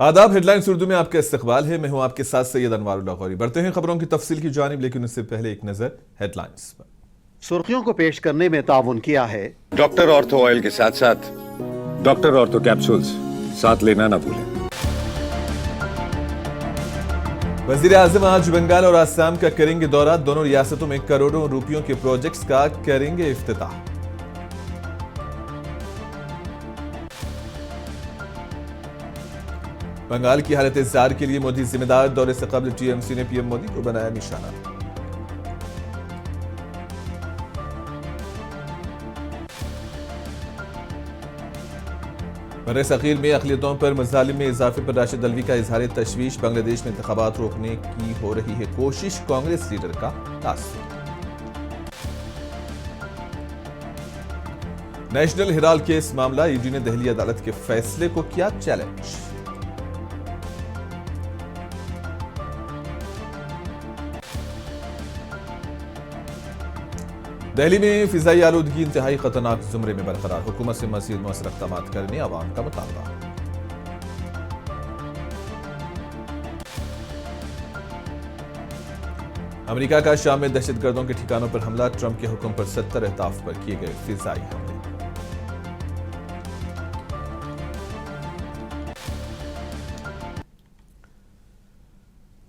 आदाब। हेडलाइंस उर्दू में आपका इस्तकबाल है। मैं हूं आपके साथ सैयद अनवारुल्लाह गौरी। बढ़ते हैं खबरों की तफसील की जानिब, लेकिन उससे पहले एक नजर हेडलाइंस पर। सुर्खियों को पेश करने में ताउन किया है डॉक्टर ऑर्थो ऑयल के साथ साथ डॉक्टर ऑर्थो कैप्सूल्स साथ लेना ना भूलें। वजीर आजम आज बंगाल और आसाम का करेंगे दौरा। दोनों रियासतों में करोड़ों रुपयों के प्रोजेक्ट्स का करेंगे इफ्तिताह। बंगाल की हालत जार के लिए मोदी जिम्मेदार। दौरे से कबल टीएमसी ने पीएम मोदी को बनाया निशाना। बर्रे सगीर में अक़लियतों पर मज़ालिम में इजाफे पर राशिद अल्वी का इजहार तशवीश। बांग्लादेश में इंतखाबात रोकने की हो रही है कोशिश, कांग्रेस लीडर का तासुर। नेशनल हेराल्ड केस मामला, ईडी ने दिल्ली अदालत के फैसले को किया चैलेंज। दिल्ली में फिजाई आलूदगी इंतहाई खतरनाक जुमरे में बरकरार। हुकूमत से मज़ीद मौसर इक़दाम करने अवाम का मुतालबा। अमेरिका का शाम में दहशतगर्दों के ठिकानों पर हमला। ट्रंप के हुक्म पर 70 अहदाफ पर किए गए फिजाई हमले।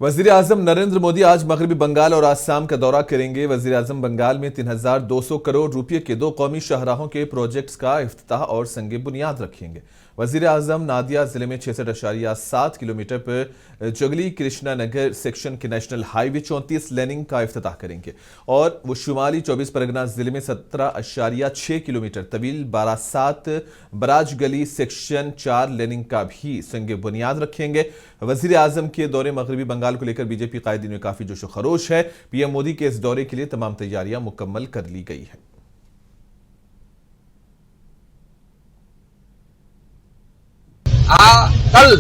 वजीर आजम नरेंद्र मोदी आज मगरबी बंगाल और आसाम का दौरा करेंगे। वजीर आजम बंगाल में 3200 करोड़ रुपए के 2 कौमी शाहराहों के प्रोजेक्ट्स का इफ्तिताह और संगे बुनियाद रखेंगे। वजीर आजम नादिया जिले में 66.7 किलोमीटर पर जगली कृष्णा नगर सेक्शन के नेशनल हाईवे 34 लेनिंग का इफ्तिताह करेंगे और वो शुमाली 24 परगना जिले में 17.6 किलोमीटर तवील बारासात बराज गली सेक्शन 4 लेनिंग का भी संगे बुनियाद रखेंगे। वजीर आजम के दौरे मगरबी बंगाल को लेकर बीजेपी कायदीन में काफी जोशो खरोश है। पीएम मोदी के इस दौरे के लिए तमाम तैयारियां मुकम्मल कर ली गई है। कल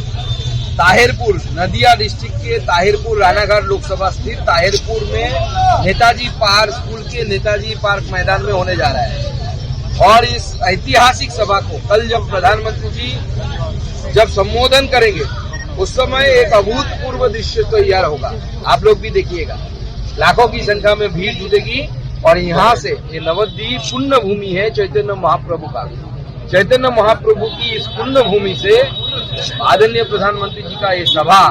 ताहिरपुर नदिया डिस्ट्रिक्ट के ताहिरपुर रानाघाट लोकसभा स्थित ताहिरपुर में नेताजी पार्क स्कूल के नेताजी पार्क मैदान में होने जा रहा है और इस ऐतिहासिक सभा को कल जब प्रधानमंत्री जी जब संबोधन करेंगे उस समय एक अभूतपूर्व दृश्य तैयार होगा। आप लोग भी देखिएगा, लाखों की संख्या में भीड़ जुटेगी और यहाँ से ये नवद्वीप पुण्य भूमि है चैतन्य महाप्रभु का। चैतन्य महाप्रभु की इस पुण्य भूमि से आदरणीय प्रधानमंत्री जी का ये सभा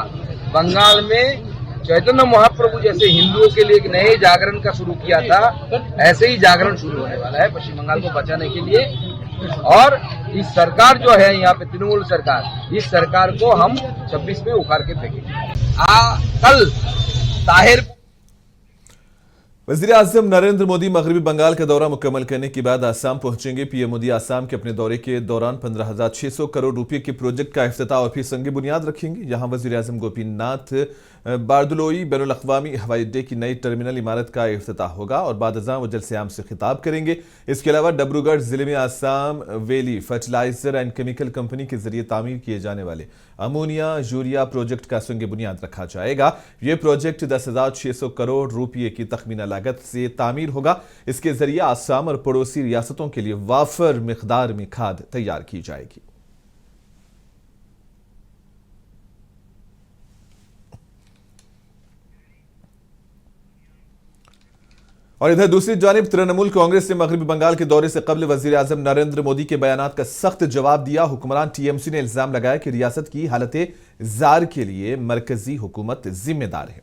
बंगाल में चैतन्य महाप्रभु जैसे हिंदुओं के लिए एक नए जागरण का शुरू किया था, ऐसे ही जागरण शुरू होने वाला है पश्चिम बंगाल को बचाने के लिए। और इस सरकार जो है यहाँ पे तृणमूल सरकार, इस सरकार को हम 26 में उखाड़ के फेंकेंगे। कल ताहिर वज़ीर आज़म नरेंद्र मोदी मगरबी बंगाल का दौरा मुकम्मल करने के बाद आसाम पहुंचेंगे। पीएम मोदी आसाम के अपने दौरे के दौरान 15,600 करोड़ रुपए के प्रोजेक्ट का इफ्तिताह और फिर संगे बुनियाद रखेंगे। यहां वज़ीर आज़म गोपीनाथ बारदलोई बैनुल अक़वामी हवाई अड्डे की नई टर्मिनल इमारत का इफ्तिताह होगा और बाद अज़ां वो जलसे-आम से खिताब करेंगे। इसके अलावा डिब्रूगढ़ जिले में Assam valley fertiliser and chemical company के जरिए तामीर किए जाने वाले अमोनिया यूरिया प्रोजेक्ट का संगे बुनियाद रखा जाएगा। यह प्रोजेक्ट 10,600 करोड़ रुपये की तखमीना लागत से तामीर होगा। इसके जरिए आसाम और पड़ोसी रियासतों के लिए वाफर मिकदार में खाद तैयार की जाएगी। और इधर दूसरी जानिब तृणमूल कांग्रेस ने मगरबी बंगाल के दौरे से कबल वजीर आजम नरेंद्र मोदी के बयानात का सख्त जवाब दिया। हुक्मरान टीएमसी ने इल्जाम लगाया कि रियासत की हालत जार के लिए मरकजी हुकूमत जिम्मेदार है।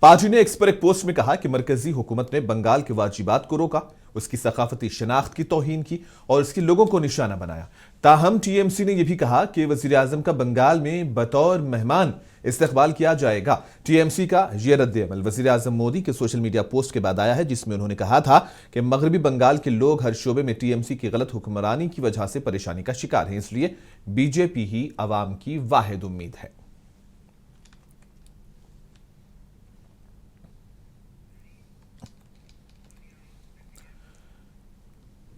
पार्टी ने एक्स पर एक पोस्ट में कहा कि मरकजी हुकूमत ने बंगाल के वाजिबात को रोका, उसकी सकाफती शनाख्त की तौहीन की और इसके लोगों को निशाना बनाया। ताहम टीएमसी ने यह भी कहा कि वजीर आजम का बंगाल में बतौर मेहमान इस्तकबाल किया जाएगा। टीएमसी का यह रद्द-ए-अमल वजीर आजम मोदी के सोशल मीडिया पोस्ट के बाद आया है, जिसमें उन्होंने कहा था कि मगरबी बंगाल के लोग हर शोबे में टीएमसी की गलत हुक्मरानी की वजह से परेशानी का शिकार हैं, इसलिए बीजेपी ही अवाम की वाहिद उम्मीद है।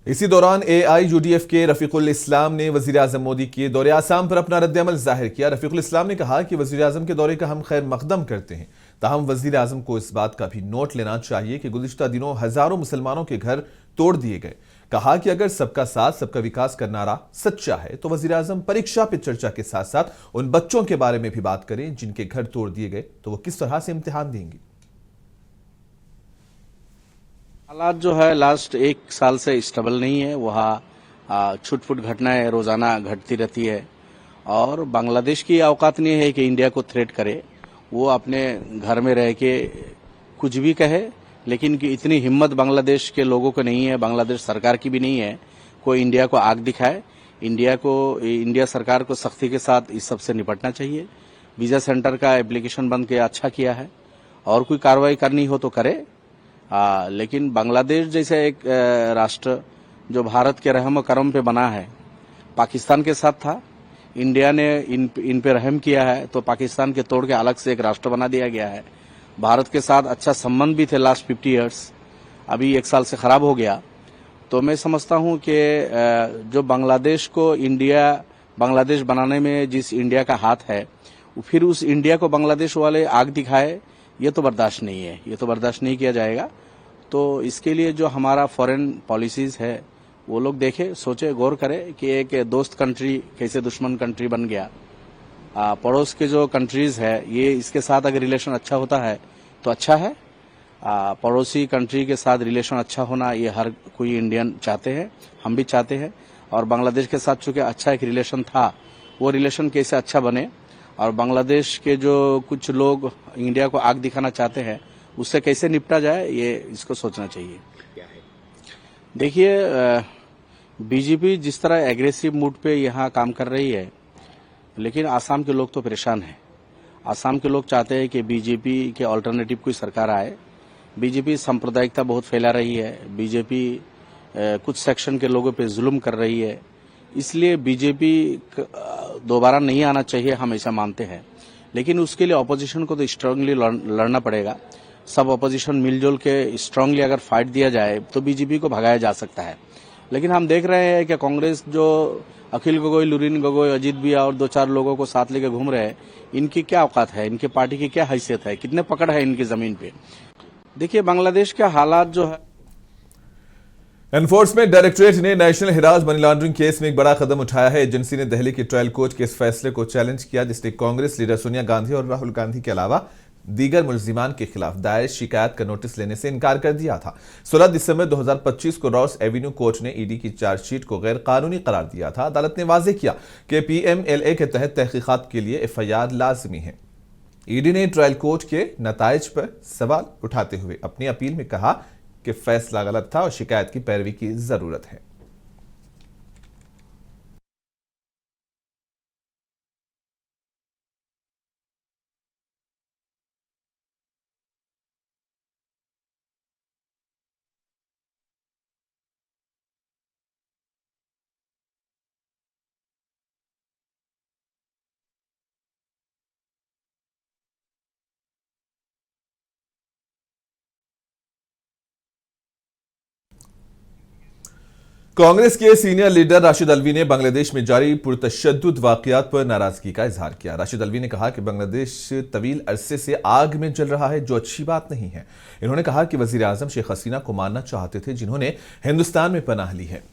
इसी दौरान एआईयूडीएफ के रफीकुल इस्लाम ने वजीर आजम मोदी के दौरे आसाम पर अपना रद्द-ए-अमल जाहिर किया। रफीकुल इस्लाम ने कहा कि वजीर आजम के दौरे का हम खैर मकदम करते हैं, ताहम वजीर आजम को इस बात का भी नोट लेना चाहिए कि गुज़िश्ता दिनों हजारों मुसलमानों के घर तोड़ दिए गए। कहा कि अगर सबका साथ सबका विकास का नारा सच्चा है तो वजीर आजम परीक्षा पे चर्चा के साथ साथ उन बच्चों के बारे में भी बात करें जिनके घर तोड़ दिए गए, तो वो किस तरह से इम्तिहान देंगे। हालात जो है लास्ट 1 साल से स्टेबल नहीं है। वहाँ छुटपुट घटनाएं रोजाना घटती रहती है और बांग्लादेश की औकात नहीं है कि इंडिया को थ्रेट करे। वो अपने घर में रह के कुछ भी कहे, लेकिन कि इतनी हिम्मत बांग्लादेश के लोगों को नहीं है, बांग्लादेश सरकार की भी नहीं है कोई इंडिया को आग दिखाए। इंडिया सरकार को सख्ती के साथ इस सब से निपटना चाहिए। वीजा सेंटर का एप्लीकेशन बंद किया, अच्छा किया है, और कोई कार्रवाई करनी हो तो करे। लेकिन बांग्लादेश जैसे एक राष्ट्र जो भारत के रहम करम पे बना है, पाकिस्तान के साथ था, इंडिया ने इन पे रहम किया है तो पाकिस्तान के तोड़ के अलग से एक राष्ट्र बना दिया गया है। भारत के साथ अच्छा संबंध भी थे लास्ट 50 इयर्स, अभी 1 साल से खराब हो गया। तो मैं समझता हूं कि जो बांग्लादेश को बांग्लादेश बनाने में जिस इंडिया का हाथ है, फिर उस इंडिया को बांग्लादेश वाले आग दिखाए, ये तो बर्दाश्त नहीं है, ये तो बर्दाश्त नहीं किया जाएगा। तो इसके लिए जो हमारा फॉरेन पॉलिसीज है वो लोग देखे, सोचे, गौर करे कि एक दोस्त कंट्री कैसे दुश्मन कंट्री बन गया। पड़ोस के जो कंट्रीज है ये इसके साथ अगर रिलेशन अच्छा होता है तो अच्छा है। पड़ोसी कंट्री के साथ रिलेशन अच्छा होना ये हर कोई इंडियन चाहते हैं, हम भी चाहते हैं। और बांग्लादेश के साथ चूंकि अच्छा एक रिलेशन था, वो रिलेशन कैसे अच्छा बने और बांग्लादेश के जो कुछ लोग इंडिया को आग दिखाना चाहते हैं उससे कैसे निपटा जाए, ये इसको सोचना चाहिए। देखिए, बीजेपी जिस तरह एग्रेसिव मूड पे यहाँ काम कर रही है, लेकिन आसाम के लोग तो परेशान हैं। आसाम के लोग चाहते हैं कि बीजेपी के अल्टरनेटिव कोई सरकार आए। बीजेपी सांप्रदायिकता बहुत फैला रही है, बीजेपी कुछ सेक्शन के लोगों पे जुल्म कर रही है, इसलिए बीजेपी दोबारा नहीं आना चाहिए, हम ऐसा मानते हैं। लेकिन उसके लिए ऑपोजिशन को तो स्ट्रांगली लड़ना पड़ेगा। सब ऑपोजिशन मिलजुल के स्ट्रांगली अगर फाइट दिया जाए तो बीजेपी को भगाया जा सकता है। लेकिन हम देख रहे हैं कि कांग्रेस जो अखिल गोगोई, लुरिन गोगोई, अजीत बिया और 2-4 लोगों को साथ लेकर घूम रहे हैं, इनकी क्या औकात है, इनके पार्टी की क्या हैसियत है, कितने पकड़ है इनकी जमीन पे। देखिए, बांग्लादेश के हालात जो है, एनफोर्समेंट डायरेक्टरेट ने national Herald money laundering case में एक बड़ा कदम उठाया है। एजेंसी ने दिल्ली के ट्रायल कोर्ट के इस फैसले को चैलेंज किया जिसने कांग्रेस लीडर सोनिया गांधी और राहुल गांधी के अलावा दीगर मुलजिमान के खिलाफ दायर शिकायत का नोटिस लेने से इनकार कर दिया था। 16 दिसंबर 2025 को रॉस एवेन्यू कोर्ट ने ईडी की चार्जशीट को गैर कानूनी करार दिया था। अदालत ने वाजे किया कि पीएमएलए के तहत तहकीकात के लिए एफआईआर लाजमी है। ईडी ने ट्रायल कोर्ट के नताइज पर सवाल उठाते हुए अपनी अपील में कहा कि फैसला गलत था और शिकायत की पैरवी की जरूरत है। कांग्रेस के सीनियर लीडर राशिद अल्वी ने बांग्लादेश में जारी पुरतशद्दुद वाकयात पर नाराजगी का इजहार किया। राशिद अल्वी ने कहा कि बांग्लादेश तवील अरसे से आग में जल रहा है, जो अच्छी बात नहीं है। इन्होंने कहा कि वजीर आजम शेख हसीना को मारना चाहते थे जिन्होंने हिंदुस्तान में पनाह ली है।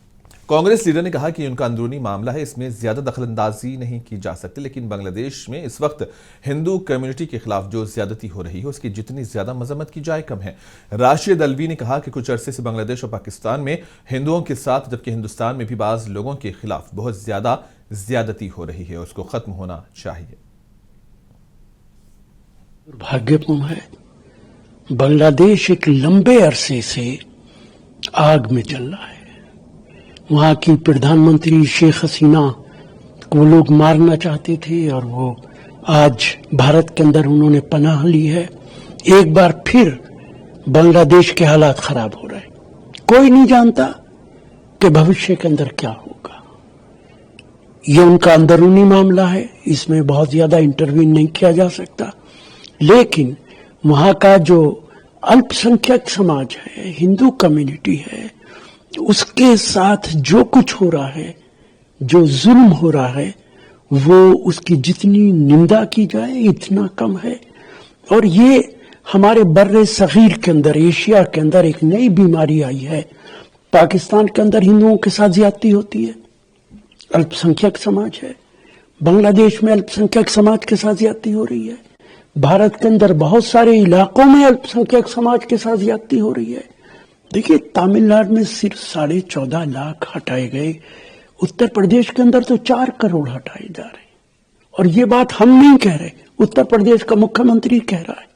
कांग्रेस लीडर ने कहा कि उनका अंदरूनी मामला है, इसमें ज्यादा दखलंदाजी नहीं की जा सकती, लेकिन बांग्लादेश में इस वक्त हिंदू कम्युनिटी के खिलाफ जो ज्यादती हो रही है उसकी जितनी ज्यादा मजम्मत की जाए कम है। राशिद अल्वी ने कहा कि कुछ अरसे से बांग्लादेश और पाकिस्तान में हिंदुओं के साथ, जबकि हिंदुस्तान में भी बाज लोगों के खिलाफ बहुत ज्यादा ज्यादती हो रही है, उसको खत्म होना चाहिए। दुर्भाग्यपूर्ण है, बांग्लादेश एक लंबे अरसे से आग में जल रहा है। वहां की प्रधानमंत्री शेख हसीना को लोग मारना चाहते थे और वो आज भारत के अंदर उन्होंने पनाह ली है। एक बार फिर बांग्लादेश के हालात खराब हो रहे हैं। कोई नहीं जानता कि भविष्य के अंदर क्या होगा। ये उनका अंदरूनी मामला है, इसमें बहुत ज्यादा इंटरवीन नहीं किया जा सकता। लेकिन वहां का जो अल्पसंख्यक समाज है, हिंदू कम्युनिटी है, उसके साथ जो कुछ हो रहा है, जो जुल्म हो रहा है, वो उसकी जितनी निंदा की जाए इतना कम है। और ये हमारे बर्रे सगीर के अंदर, एशिया के अंदर एक नई बीमारी आई है पाकिस्तान के अंदर हिंदुओं के साथ ज्यादती होती है, अल्पसंख्यक समाज है। बांग्लादेश में अल्पसंख्यक समाज के साथ ज्यादती हो रही है। भारत के अंदर बहुत सारे इलाकों में अल्पसंख्यक समाज के साथ ज्यादती हो रही है। देखिए, तमिलनाडु में सिर्फ 14.5 लाख हटाए गए, उत्तर प्रदेश के अंदर तो 4 करोड़ हटाए जा रहे हैं। और ये बात हम नहीं कह रहे, उत्तर प्रदेश का मुख्यमंत्री कह रहा है,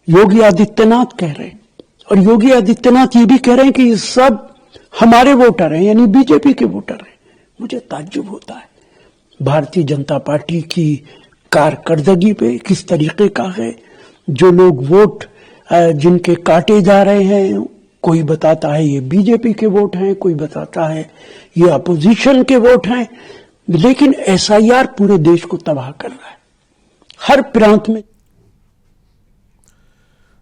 योगी आदित्यनाथ कह रहे हैं। और योगी आदित्यनाथ ये भी कह रहे हैं कि ये सब हमारे वोटर हैं, यानी बीजेपी के वोटर हैं। मुझे ताज्जुब होता है भारतीय जनता पार्टी की कारकर्दगी पे किस तरीके का है। जो लोग वोट जिनके काटे जा रहे हैं, कोई बताता है ये बीजेपी के वोट हैं, कोई बताता है ये अपोजिशन के वोट हैं, लेकिन एसआईआर पूरे देश को तबाह कर रहा है। हर प्रांत में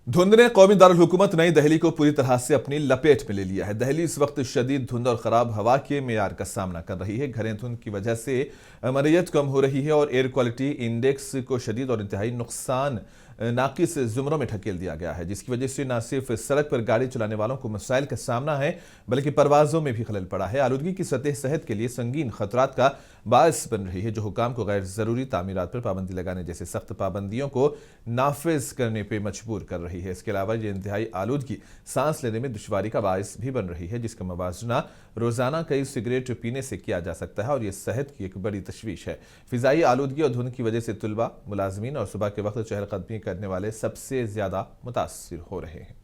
धुंध ने कौमी दारुल हुकूमत नई दिल्ली को पूरी तरह से अपनी लपेट में ले लिया है। दिल्ली इस वक्त शदीद धुंध और खराब हवा के मेयार का सामना कर रही है। घने धुंध की वजह से मरयत कम हो रही है और एयर क्वालिटी इंडेक्स को शदीद और इंतहाई नुकसान नाकिस जुमरों में ढकेल दिया गया है, जिसकी वजह से न सिर्फ सड़क पर गाड़ी चलाने वालों को मसाइल का सामना है, बल्कि परवाजों में भी खलल पड़ा है। आलूदगी की सतह सेहत के लिए संगीन खतरात का बायस बन रही है, जो हुकाम को गैर जरूरी तामीरात पर पाबंदी लगाने जैसे सख्त पाबंदियों को नाफिज करने पर मजबूर कर रही है। इसके अलावा ये इंतहाई आलूदगी सांस लेने में दुश्वारी का बायस भी बन रही है, जिसका मवाजना रोजाना कई सिगरेट पीने से किया जा सकता है और यह सेहत की एक बड़ी तशवीश है। फिजाई आलूदगी और धुंध की वजह से तुलबा, मुलाजमीन और सुबह के वक्त चहलकदमी करने वाले सबसे ज्यादा मुतासिर हो रहे हैं।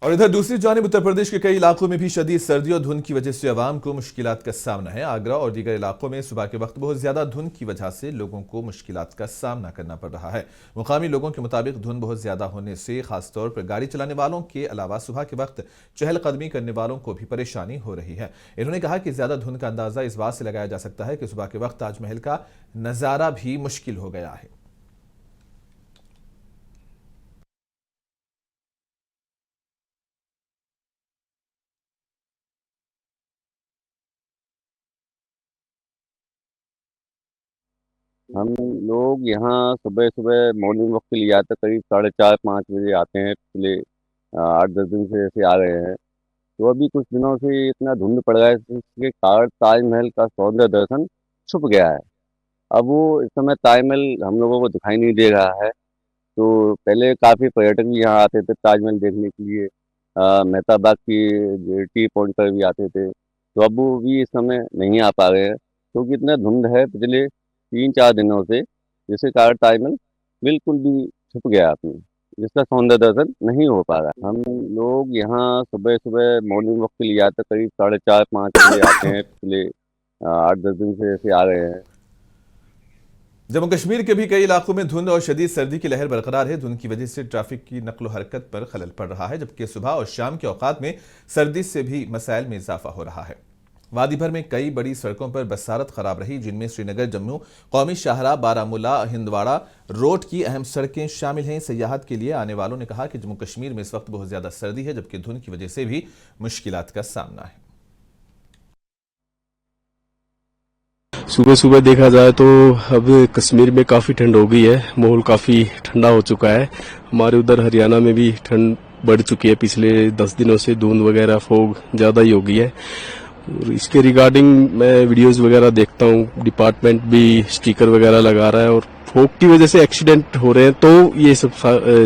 और इधर दूसरी जानिब उत्तर प्रदेश के कई इलाकों में भी शदीद सर्दी और धुंध की वजह से अवाम को मुश्किलात का सामना है। आगरा और दीगर इलाकों में सुबह के वक्त बहुत ज्यादा धुंध की वजह से लोगों को मुश्किलात का सामना करना पड़ रहा है। मुकामी लोगों के मुताबिक धुंध बहुत ज्यादा होने से खासतौर पर गाड़ी चलाने वालों के अलावा सुबह के वक्त चहलकदमी करने वालों को भी परेशानी हो रही है। इन्होंने कहा कि ज्यादा धुंध का अंदाजा इस बात से लगाया जा सकता है कि सुबह के वक्त ताजमहल का नजारा भी मुश्किल हो गया है। हम लोग यहाँ सुबह सुबह मॉर्निंग वॉक के लिए आते हैं, करीब 4:30-5 बजे आते हैं। पिछले 8-10 दिन से ऐसे आ रहे हैं। तो अभी कुछ दिनों से इतना धुंध पड़ रहा है, जिसके कारण ताजमहल का सौंदर्य दर्शन छुप गया है। अब वो इस समय ताजमहल हम लोगों को दिखाई नहीं दे रहा है। तो पहले काफ़ी पर्यटक भी यहाँ आते थे ताजमहल देखने के लिए। मेहता बाग की टी पॉइंट पर भी आते थे। तो अब वो भी इस समय नहीं आ पा रहे हैं, क्योंकि इतना धुंध है पिछले 3-4 दिनों से, जिसके कारण ताजमहल बिल्कुल भी छुप गया अपने, जिसका सौंदर्य दर्शन नहीं हो पा रहा। हम लोग यहाँ सुबह सुबह मॉर्निंग वॉक के लिए आते हैं, करीब 4:30-5 बजे आते हैं। पिछले 8-10 दिन से ऐसे आ रहे हैं। जम्मू कश्मीर के भी कई इलाकों में धुंध और शदीद सर्दी की लहर बरकरार है। धुंध की वजह से ट्रैफिक की नकलो हरकत पर खलल पड़ रहा है, जबकि सुबह और शाम के औकात में सर्दी से भी मसाइल में इजाफा हो रहा है। वादी भर में कई बड़ी सड़कों पर बसारत खराब रही, जिनमें श्रीनगर जम्मू कौमी शाहराह, बारामूला, हिंदवाड़ा रोड की अहम सड़कें शामिल हैं। सयाहत के लिए आने वालों ने कहा कि जम्मू कश्मीर में इस वक्त बहुत ज्यादा सर्दी है, जबकि धुंध की वजह से भी मुश्किलात का सामना है। सुबह सुबह देखा जाए तो अब कश्मीर में काफ़ी ठंड हो गई है, माहौल काफ़ी ठंडा हो चुका है। हमारे उधर हरियाणा में भी ठंड बढ़ चुकी है, पिछले 10 दिनों से धुंध वगैरह फोग ज़्यादा ही हो गई है। और इसके रिगार्डिंग मैं वीडियोस वगैरह देखता हूँ, डिपार्टमेंट भी स्टिकर वगैरह लगा रहा है और फोग की वजह से एक्सीडेंट हो रहे हैं, तो ये सब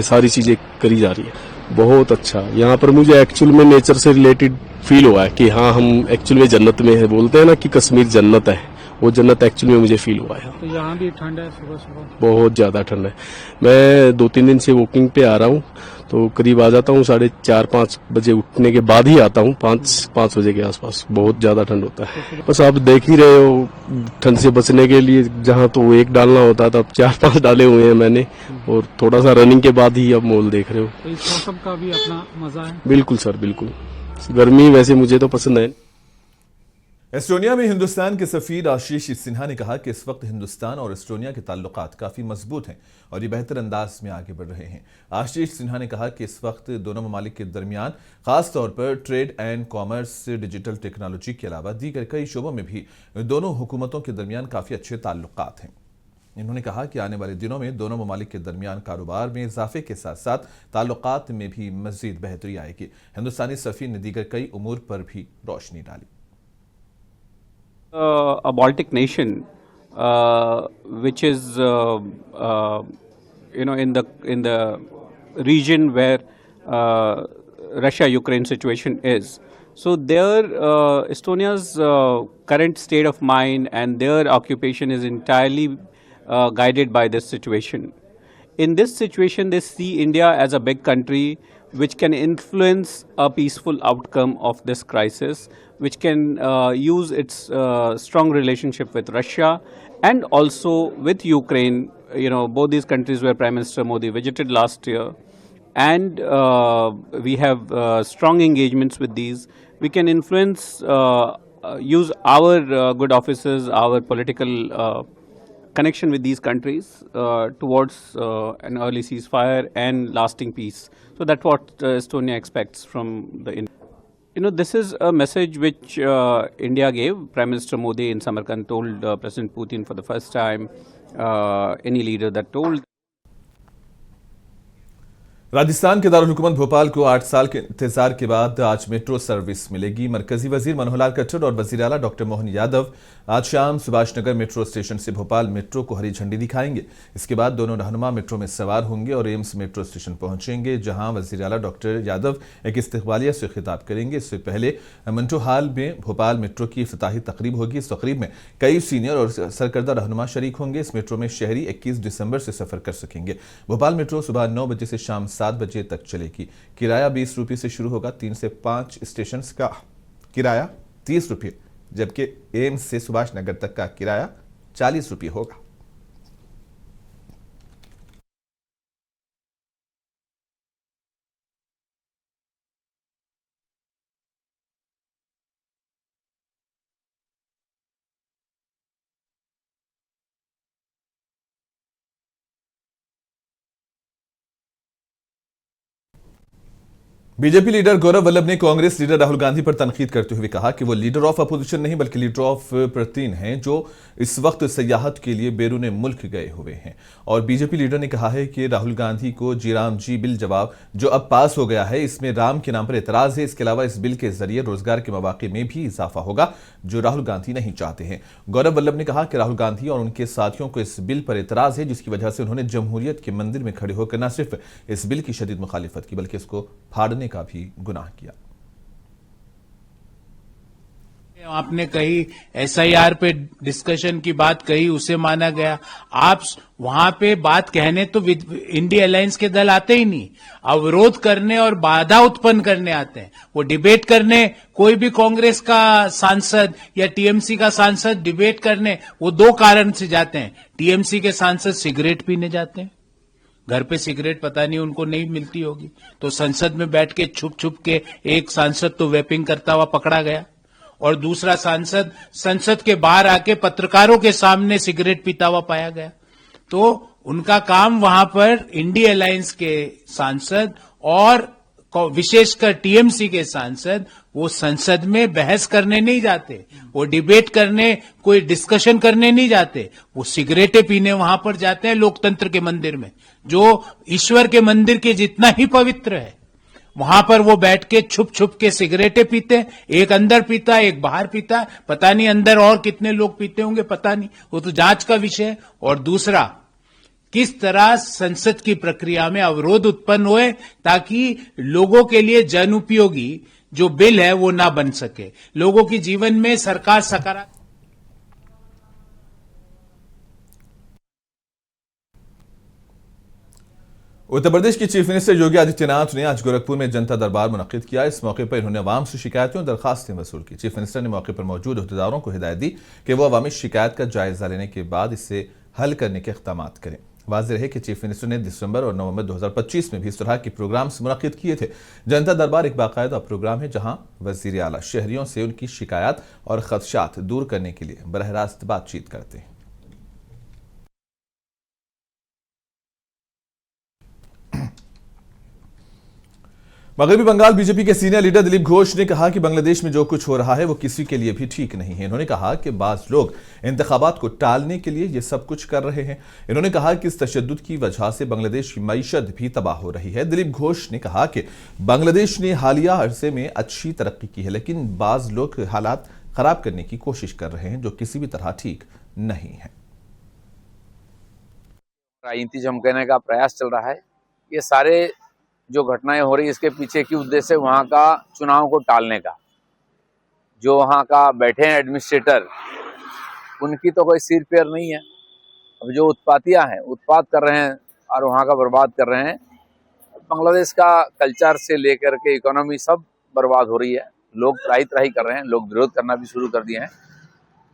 सारी चीज़ें करी जा रही है। बहुत अच्छा, यहाँ पर मुझे एक्चुअल में नेचर से रिलेटेड फील हुआ है कि हाँ, हम एक्चुअल में जन्नत में है। बोलते हैं ना कि कश्मीर जन्नत है, वो जन्नत एक्चुअली में मुझे फील हुआ है। तो यहाँ भी ठंड है, सुबह सुबह बहुत ज़्यादा ठंड है। मैं 2-3 दिन से वॉकिंग पे आ रहा हूँ, तो करीब आ जाता हूँ 4:30-5 बजे उठने के बाद ही आता हूँ, 5 बजे के आसपास। बहुत ज़्यादा ठंड होता है। बस आप देख ही रहे हो, ठंड से बचने के लिए जहाँ तो एक डालना होता था, अब 4-5 डाले हुए हैं मैंने। और थोड़ा सा रनिंग के बाद ही अब मॉल देख रहे हो। तो इस मौसम का भी अपना मजा है। बिल्कुल सर, बिल्कुल। गर्मी वैसे मुझे तो पसंद है। एस्टोनिया में हिंदुस्तान के सफीर आशीष सिन्हा ने कहा कि इस वक्त हिंदुस्तान और एस्टोनिया के ताल्लुकात काफी मजबूत हैं और ये बेहतर अंदाज में आगे बढ़ रहे हैं। आशीष सिन्हा ने कहा कि इस वक्त दोनों ममालिक के दरमियान खास तौर पर trade and commerce, digital technology के अलावा दीगर कई शोबों में भी दोनों हुकूमतों के दरमियान काफी अच्छे ताल्लुकात हैं। इन्होंने कहा कि आने वाले दिनों में दोनों ममालिक के दरमियान कारोबार में इजाफे के साथ साथ ताल्लुकात में भी मजीद बेहतरी आएगी। हिंदुस्तानी सफ़ीर ने दीगर कई उमूर पर भी रोशनी डाली। A Baltic nation, which is in the region where Russia-Ukraine situation is. So there, Estonia's current state of mind and their occupation is entirely guided by this situation. In this situation, they see India as a big country which can influence a peaceful outcome of this crisis, which can use its strong relationship with Russia and also with Ukraine. Both these countries where Prime Minister Modi visited last year, and we have strong engagements with these. We can influence, use our good offices, our political connection with these countries towards an early ceasefire and lasting peace. So that's what Estonia expects from the India. This is a message which India gave. Prime Minister Modi in Samarkand told President Putin for the first time, any leader that told. Rajasthan के दारुल हुकूमत भोपाल को 8 साल के इंतजार के बाद आज metro service मिलेगी। मरकजी वजीर मनोहर लाल खट्टर और वजीर आला डॉक्टर मोहन यादव आज शाम सुभाष नगर मेट्रो स्टेशन से भोपाल मेट्रो को हरी झंडी दिखाएंगे। इसके बाद दोनों रहनुमा मेट्रो में सवार होंगे और एम्स मेट्रो स्टेशन पहुंचेंगे, जहां वजीर आला डॉक्टर यादव एक इस्तकबालिया से खिताब करेंगे। इससे पहले मिंटो हॉल में भोपाल मेट्रो की इफ्तिताही तकरीब होगी। इस तकरीब में कई सीनियर और सरकर्दा रहनुमा शरीक होंगे। इस मेट्रो में शहरी 21 दिसंबर से सफर कर सकेंगे। भोपाल मेट्रो सुबह 9 बजे से शाम 7 बजे तक चलेगी। किराया 20 रुपये से शुरू होगा। 3 से 5 स्टेशन का किराया 30 रुपये, जबकि एम्स से सुभाष नगर तक का किराया 40 रुपये होगा। बीजेपी लीडर गौरव वल्लभ ने कांग्रेस लीडर राहुल गांधी पर तनकीद करते हुए कहा कि वो लीडर ऑफ अपोजिशन नहीं बल्कि लीडर ऑफ प्रोटीन हैं, जो इस वक्त सयाहत के लिए बैरून मुल्क गए हुए हैं। और बीजेपी लीडर ने कहा है कि राहुल गांधी को जी राम जी बिल जवाब जो अब पास हो गया है, इसमें राम के नाम पर एतराज है। इसके अलावा इस बिल के जरिए रोजगार के मौके में भी इजाफा होगा, जो राहुल गांधी नहीं चाहते हैं। गौरव वल्लभ ने कहा कि राहुल गांधी और उनके साथियों को इस बिल पर एतराज है, जिसकी वजह से उन्होंने जमहूरियत के मंदिर में खड़े होकर न सिर्फ इस बिल की शदीद मुखालिफत की, बल्कि इसको फाड़ने का भी गुनाह किया। आपने कही SIR पे डिस्कशन की बात कही, उसे माना गया। आप वहां पे बात कहने तो इंडिया अलायंस के दल आते ही नहीं, अवरोध करने और बाधा उत्पन्न करने आते हैं। वो डिबेट करने, कोई भी कांग्रेस का सांसद या टीएमसी का सांसद डिबेट करने वो 2 कारण से जाते हैं। टीएमसी के सांसद सिगरेट पीने जाते हैं, घर पे सिगरेट पता नहीं उनको नहीं मिलती होगी, तो संसद में बैठ के छुप छुप के एक सांसद तो वेपिंग करता हुआ पकड़ा गया, और दूसरा सांसद संसद के बाहर आके पत्रकारों के सामने सिगरेट पीता हुआ पाया गया। तो उनका काम वहां पर इंडिया अलायंस के सांसद और विशेषकर टीएमसी के सांसद वो संसद में बहस करने नहीं जाते, वो डिबेट करने, कोई डिस्कशन करने नहीं जाते, वो सिगरेटें पीने वहां पर जाते हैं लोकतंत्र के मंदिर में, जो ईश्वर के मंदिर के जितना ही पवित्र है। वहां पर वो बैठ के छुप छुप के सिगरेटें पीते, एक अंदर पीता एक बाहर पीता, पता नहीं अंदर और कितने लोग पीते होंगे, पता नहीं, वो तो जांच का विषय है। और दूसरा, किस तरह संसद की प्रक्रिया में अवरोध उत्पन्न हुए ताकि लोगों के लिए जन उपयोगी जो बिल है वो ना बन सके, लोगों के जीवन में सरकार सकारात्मक। उत्तर प्रदेश के चीफ मिनिस्टर योगी आदित्यनाथ ने आज गोरखपुर में जनता दरबार मुनक्किद किया। इस मौके पर इन्होंने अवाम से शिकायतें और दरखास्तें वसूल की। चीफ मिनिस्टर ने मौके पर मौजूद अहदेदारों को हिदायत दी कि वो अवामी शिकायत का जायजा लेने के बाद इसे हल करने के इक़दाम करें। वाज़ेह रहे कि चीफ मिनिस्टर ने दिसंबर और नवंबर 2025 में भी इस तरह के प्रोग्राम्स मुनक्किद किए थे। जनता दरबार एक बाकायदा प्रोग्राम है जहां वज़ीर आला शहरियों से उनकी शिकायत और खदशात दूर करने के लिए बरह रास्त बातचीत करते हैं। मगरबी बंगाल बीजेपी के सीनियर लीडर दिलीप घोष ने कहा कि बांग्लादेश में जो कुछ हो रहा है वो किसी के लिए भी ठीक नहीं है। इन्होंने कहा कि बाज लोग इंतखाबात को टालने के लिए ये सब कुछ कर रहे हैं। इन्होंने कहा कि इस तशद्दुद की वजह से बांग्लादेश की मईशत भी तबाह हो रही है। दिलीप घोष ने कहा कि बांग्लादेश ने हालिया अरसे में अच्छी तरक्की की है, लेकिन बाज लोग हालात खराब करने की कोशिश कर रहे हैं जो किसी भी तरह ठीक नहीं है। राजनीति चमकाने का प्रयास चल रहा है। ये सारे जो घटनाएं हो रही है इसके पीछे की उद्देश्य वहाँ का चुनाव को टालने का। जो वहाँ का बैठे हैं एडमिनिस्ट्रेटर, उनकी तो कोई सिर पैर नहीं है। अब जो उत्पातियाँ हैं, उत्पात कर रहे हैं और वहाँ का बर्बाद कर रहे हैं। बांग्लादेश का कल्चर से लेकर के इकोनॉमी सब बर्बाद हो रही है। लोग त्राही कर रहे हैं, लोग विरोध करना भी शुरू कर दिए हैं।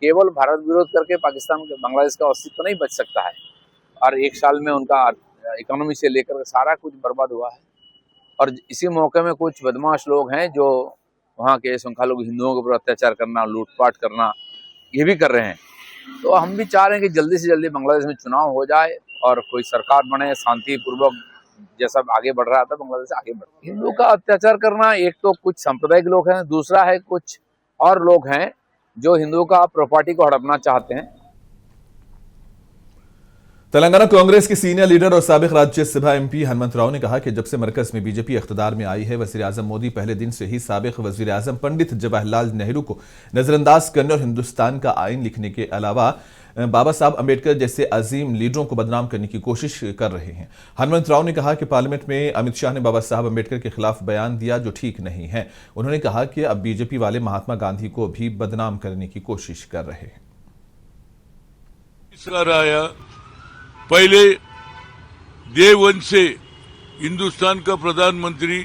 केवल भारत विरोध करके पाकिस्तान बांग्लादेश का अस्तित्व नहीं बच सकता है, और एक साल में उनका इकोनॉमी से लेकर सारा कुछ बर्बाद हुआ है। और इसी मौके में कुछ बदमाश लोग हैं जो वहाँ के संख्यालघु हिंदुओं के ऊपर अत्याचार करना, लूटपाट करना, ये भी कर रहे हैं। तो हम भी चाह रहे हैं कि जल्दी से जल्दी बांग्लादेश में चुनाव हो जाए और कोई सरकार बने, शांतिपूर्वक जैसा आगे बढ़ रहा था बांग्लादेश आगे बढ़े। हिंदू का अत्याचार करना, एक तो कुछ सांप्रदायिक लोग हैं, दूसरा है कुछ और लोग हैं जो हिंदुओं का प्रॉपर्टी को हड़पना चाहते हैं। तेलंगाना कांग्रेस के सीनियर लीडर और साबिक राज्यसभा एमपी हनुमंत राव ने कहा कि जब से मरकज में बीजेपी इख्तिदार में आई है, वजीर आजम मोदी पहले दिन से ही साबिक वजीर आजम पंडित जवाहरलाल नेहरू को नजरअंदाज करने और हिंदुस्तान का आइन लिखने के अलावा बाबा साहब अम्बेडकर जैसे अजीम लीडरों को बदनाम करने की कोशिश कर रहे हैं। हनुमंत राव ने कहा कि पार्लियामेंट में अमित शाह ने बाबा साहब अम्बेडकर के खिलाफ बयान दिया जो ठीक नहीं है। उन्होंने कहा कि अब बीजेपी वाले महात्मा गांधी को भी बदनाम करने की कोशिश कर रहे हैं। पहले डे वन से हिंदुस्तान का प्रधानमंत्री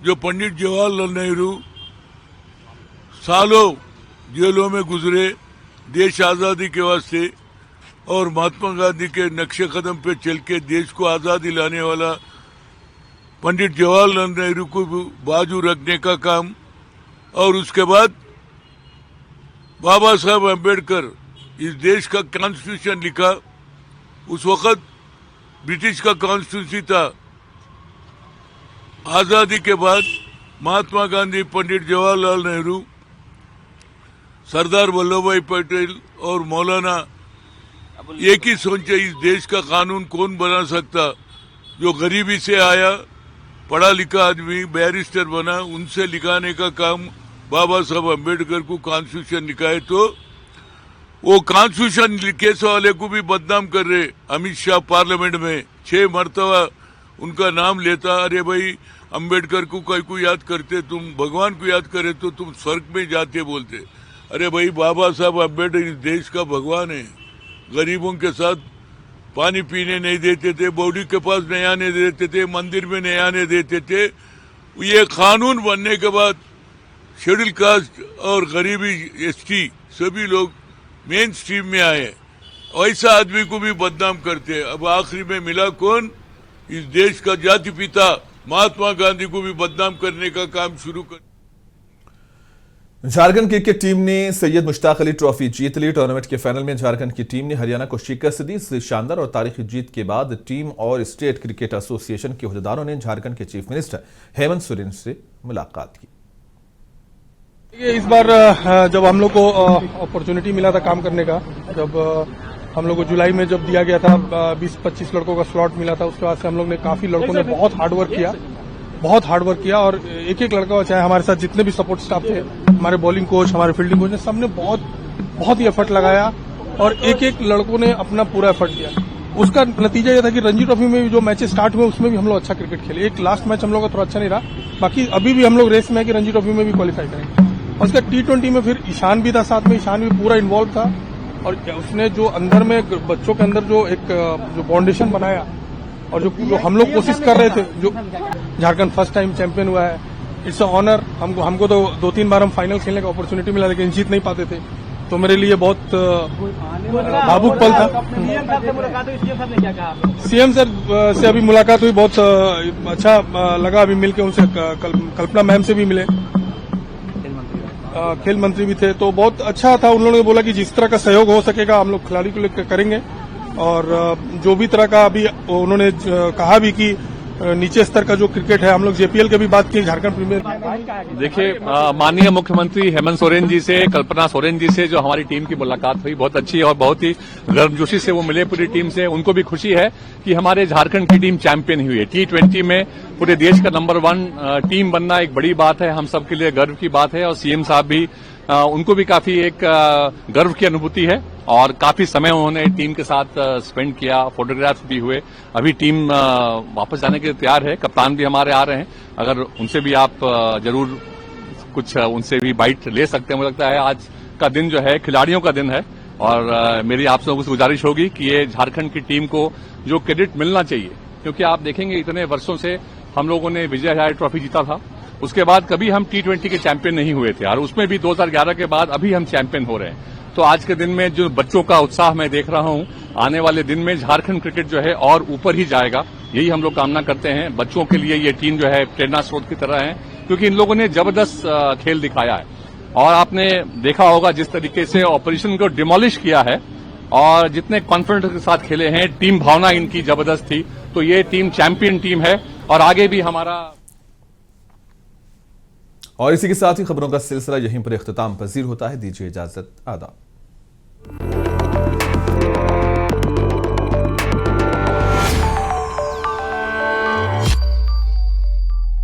जो पंडित जवाहरलाल नेहरू सालों जेलों में गुजरे देश आज़ादी के वास्ते, और महात्मा गांधी के नक्शे कदम पे चल के देश को आज़ादी लाने वाला पंडित जवाहरलाल नेहरू को बाजू रखने का काम, और उसके बाद बाबा साहब अम्बेडकर इस देश का कॉन्स्टिट्यूशन लिखा। उस वक्त ब्रिटिश का कॉन्स्टिट्यूशन था। आज़ादी के बाद महात्मा गांधी, पंडित जवाहरलाल नेहरू, सरदार वल्लभ भाई पटेल और मौलाना एक ही सोचे इस देश का कानून कौन बना सकता। जो गरीबी से आया, पढ़ा लिखा आदमी बैरिस्टर बना, उनसे लिखाने का काम बाबा साहब अम्बेडकर को कॉन्स्टिट्यूशन लिखा है। तो वो कॉन्स्टिट्यूशन केस वाले को भी बदनाम कर रहे। अमित शाह पार्लियामेंट में 6 मरतबा उनका नाम लेता। अरे भाई, अम्बेडकर को कोई को याद करते, तुम भगवान को याद करे तो तुम स्वर्ग में जाते बोलते। अरे भाई, बाबा साहब अम्बेडकर इस देश का भगवान है। गरीबों के साथ पानी पीने नहीं देते थे, बॉडी के पास नहीं आने देते थे, मंदिर में नहीं आने देते थे। ये कानून बनने के बाद शेड्यूल कास्ट और गरीबी एसटी सभी लोग मेन स्ट्रीम में आए। ऐसा आदमी को भी बदनाम करते। अब आखिरी में मिला कौन? इस देश का जाति पिता महात्मा गांधी को भी बदनाम करने का काम शुरू कर। झारखंड क्रिकेट टीम ने सैयद मुश्ताक अली ट्रॉफी जीत ली। टूर्नामेंट के फाइनल में झारखंड की टीम ने हरियाणा को शिकस्त दी। इस शानदार और तारीखी जीत के बाद टीम और स्टेट क्रिकेट एसोसिएशन के अहदेदारों ने झारखंड के चीफ मिनिस्टर हेमंत सोरेन से मुलाकात की। इस बार जब हम लोग को अपॉर्चुनिटी मिला था काम करने का, जब हम लोग को जुलाई में जब दिया गया था 20-25 लड़कों का स्लॉट मिला था, उसके बाद से हम लोग ने काफी लड़कों ने बहुत हार्डवर्क किया और एक एक लड़का, चाहे हमारे साथ जितने भी सपोर्ट स्टाफ थे, हमारे बॉलिंग कोच, हमारे फील्डिंग कोच ने, सबने बहुत ही एफर्ट लगाया और एक एक लड़कों ने अपना पूरा एफर्ट दिया। उसका नतीजा यह था कि रणजी ट्रॉफी में भी जो मैचेस स्टार्ट हुए उसमें भी हम लोग अच्छा क्रिकेट खेले। एक लास्ट मैच हम लोग का थोड़ा अच्छा नहीं रहा, बाकी अभी भी हम लोग रेस में है कि रणजी ट्रॉफी में भी क्वालिफाई करेंगे। और उसका T20 में फिर ईशान भी था साथ में, ईशान भी पूरा इन्वॉल्व था और उसने जो अंदर में बच्चों के अंदर जो एक जो फाउंडेशन बनाया और जो हम लोग कोशिश कर रहे थे, जो झारखंड फर्स्ट टाइम चैंपियन हुआ है, इट्स अ ऑनर। हमको तो 2-3 बार हम फाइनल खेलने का अपॉर्चुनिटी मिला, लेकिन जीत नहीं पाते थे, तो मेरे लिए बहुत भावुक पल था। सीएम सर से अभी मुलाकात हुई, बहुत अच्छा लगा अभी मिलके उनसे। कल्पना मैम से भी मिले, खेल मंत्री भी थे, तो बहुत अच्छा था। उन्होंने बोला कि जिस तरह का सहयोग हो सकेगा हम लोग खिलाड़ी को लेकर करेंगे और जो भी तरह का अभी उन्होंने कहा भी कि नीचे स्तर का जो क्रिकेट है, हम लोग जेपीएल की भी बात की, झारखंड प्रीमियर। देखिए, माननीय मुख्यमंत्री हेमंत सोरेन जी से, कल्पना सोरेन जी से जो हमारी टीम की मुलाकात हुई, बहुत अच्छी और बहुत ही गर्मजोशी से वो मिले पूरी टीम से। उनको भी खुशी है कि हमारे झारखंड की टीम चैंपियन हुई है। T20 में पूरे देश का नंबर 1 टीम बनना एक बड़ी बात है, हम सबके लिए गर्व की बात है। और सीएम साहब भी, उनको भी काफी एक गर्व की अनुभूति है और काफी समय उन्होंने टीम के साथ स्पेंड किया, फोटोग्राफ्स भी हुए। अभी टीम वापस जाने के लिए तैयार है, कप्तान भी हमारे आ रहे हैं, अगर उनसे भी आप जरूर कुछ उनसे भी बाइट ले सकते हैं। मुझे लगता है आज का दिन जो है खिलाड़ियों का दिन है और मेरी आप लोगों से गुजारिश होगी कि ये झारखंड की टीम को जो क्रेडिट मिलना चाहिए, क्योंकि आप देखेंगे इतने वर्षों से हम लोगों ने विजय हजारे ट्रॉफी जीता था, उसके बाद कभी हम T20 के चैंपियन नहीं हुए थे और उसमें भी 2011 के बाद अभी हम चैंपियन हो रहे हैं। तो आज के दिन में जो बच्चों का उत्साह मैं देख रहा हूं, आने वाले दिन में झारखंड क्रिकेट जो है और ऊपर ही जाएगा, यही हम लोग कामना करते हैं। बच्चों के लिए ये टीम जो है प्रेरणा स्रोत की तरह है, क्योंकि इन लोगों ने जबरदस्त खेल दिखाया है और आपने देखा होगा जिस तरीके से ऑपोजिशन को डिमोलिश किया है और जितने कॉन्फिडेंस के साथ खेले हैं, टीम भावना इनकी जबरदस्त थी। तो ये टीम चैंपियन टीम है और आगे भी हमारा। और इसी के साथ ही खबरों का सिलसिला यहीं पर इख्तिताम पजीर होता है। दीजिए इजाजत, आदाब।